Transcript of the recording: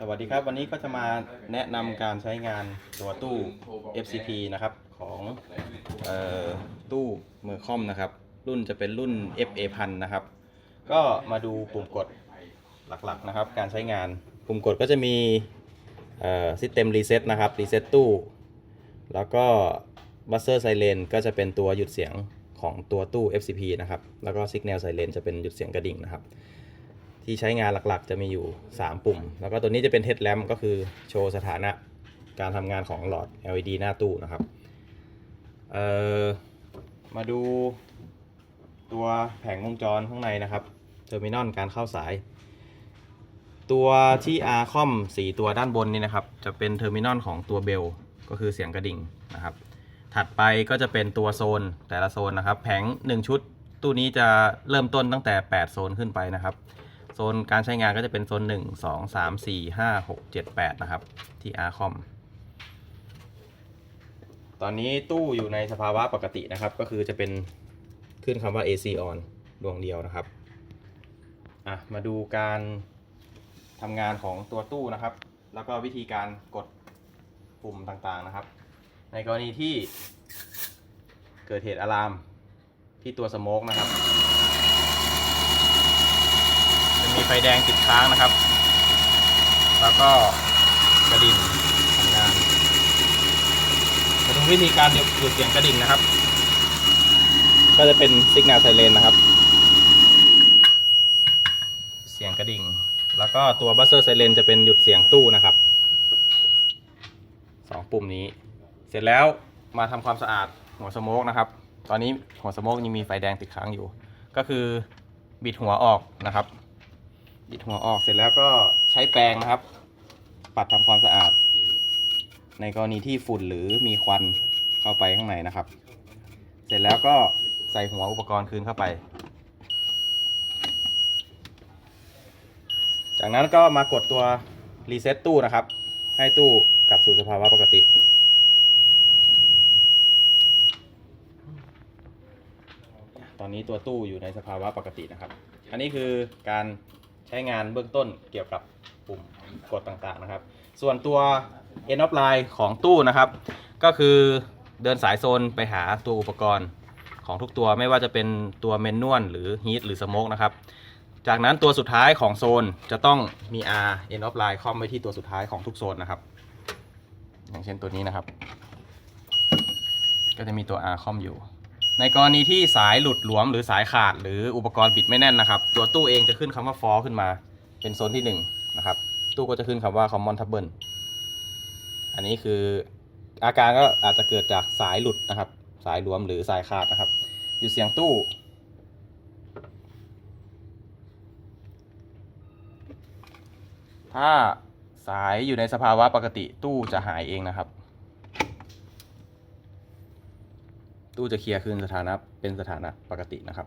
สวัสดีครับวันนี้ก็จะมาแนะนำการใช้งานตัวตู้ FCP นะครับของตู้มือคอมนะครับรุ่นจะเป็นรุ่น FA1000 นะครับก็มาดูปุ่มกดหลักๆนะครับการใช้งานปุ่มกดก็จะมีSystem Reset นะครับ Reset ตู้แล้วก็ Buzzer Silent ก็จะเป็นตัวหยุดเสียงของตัวตู้ FCP นะครับแล้วก็ Signal Silent จะเป็นหยุดเสียงกระดิ่งนะครับที่ใช้งานหลักๆจะมีอยู่3ปุ่มแล้วก็ตัวนี้จะเป็น Headlamp ก็คือโชว์สถานะการทำงานของหลอด LED หน้าตู้นะครับมาดูตัวแผงวงจรข้างในนะครับเทอร์มินอลการเข้าสายตัวที่ Arcom 4 ตัวด้านบนนี่นะครับจะเป็นเทอร์มินอลของตัวเบลก็คือเสียงกระดิ่งนะครับถัดไปก็จะเป็นตัวโซนแต่ละโซนนะครับแผง1ชุดตู้นี้จะเริ่มต้นตั้งแต่8โซนขึ้นไปนะครับโซนการใช้งานก็จะเป็นโซน1 2 3 4 5 6 7 8นะครับที่ Arcom ตอนนี้ตู้อยู่ในสภาวะปกตินะครับก็คือจะเป็นขึ้นคำว่า AC on ดวงเดียวนะครับมาดูการทำงานของตัวตู้นะครับแล้วก็วิธีการกดปุ่มต่างๆนะครับในกรณีที่เกิดเหตุอะลามที่ตัวสโมกนะครับจะมีไฟแดงติดค้างนะครับแล้วก็กระดิ่งทำงานมาดูวิธีการหยุดเสียงกระดิ่งนะครับก็จะเป็น Signal Silent นะครับเสียงกระดิ่งแล้วก็ตัว Buzzer Silent จะเป็นหยุดเสียงตู้นะครับ2ปุ่มนี้เสร็จแล้วมาทำความสะอาดหัวสโมกนะครับตอนนี้หัวสโมกยังมีไฟแดงติดค้างอยู่ก็คือบิดหัวออกนะครับบิดหัวออกเสร็จแล้วก็ใช้แปรงนะครับปัดทำความสะอาดในกรณีที่ฝุ่นหรือมีควันเข้าไปข้างในนะครับเสร็จแล้วก็ใส่หัวอุปกรณ์คืนเข้าไปจากนั้นก็มากดตัวรีเซ็ตตู้นะครับให้ตู้กลับสู่สภาวะปกติตอนนี้ตัวตู้อยู่ในสภาวะปกตินะครับอันนี้คือการใช้งานเบื้องต้นเกี่ยวกับปุ่มกดต่างๆนะครับส่วนตัว End of Line ของตู้นะครับก็คือเดินสายโซนไปหาตัวอุปกรณ์ของทุกตัวไม่ว่าจะเป็นตัวเมนนวลหรือฮีทหรือสโมกนะครับจากนั้นตัวสุดท้ายของโซนจะต้องมี R End of Line คอมไว้ที่ตัวสุดท้ายของทุกโซนนะครับอย่างเช่นตัวนี้นะครับก็จะมีตัว R คอมอยู่ในกรณีที่สายหลุดหลวมหรือสายขาดหรืออุปกรณ์บิดไม่แน่นนะครับตัวตู้เองจะขึ้นคำว่า Fault ขึ้นมาเป็นโซนที่1นะครับตู้ก็จะขึ้นคำว่า Common Trouble อันนี้คืออาการก็อาจจะเกิดจากสายหลุดนะครับสายหลวมหรือสายขาดนะครับหยุดเสียงตู้ถ้าสายอยู่ในสภาวะปกติตู้จะหายเองนะครับตู้จะเคลียร์คืนสถานะเป็นสถานะปกตินะครับ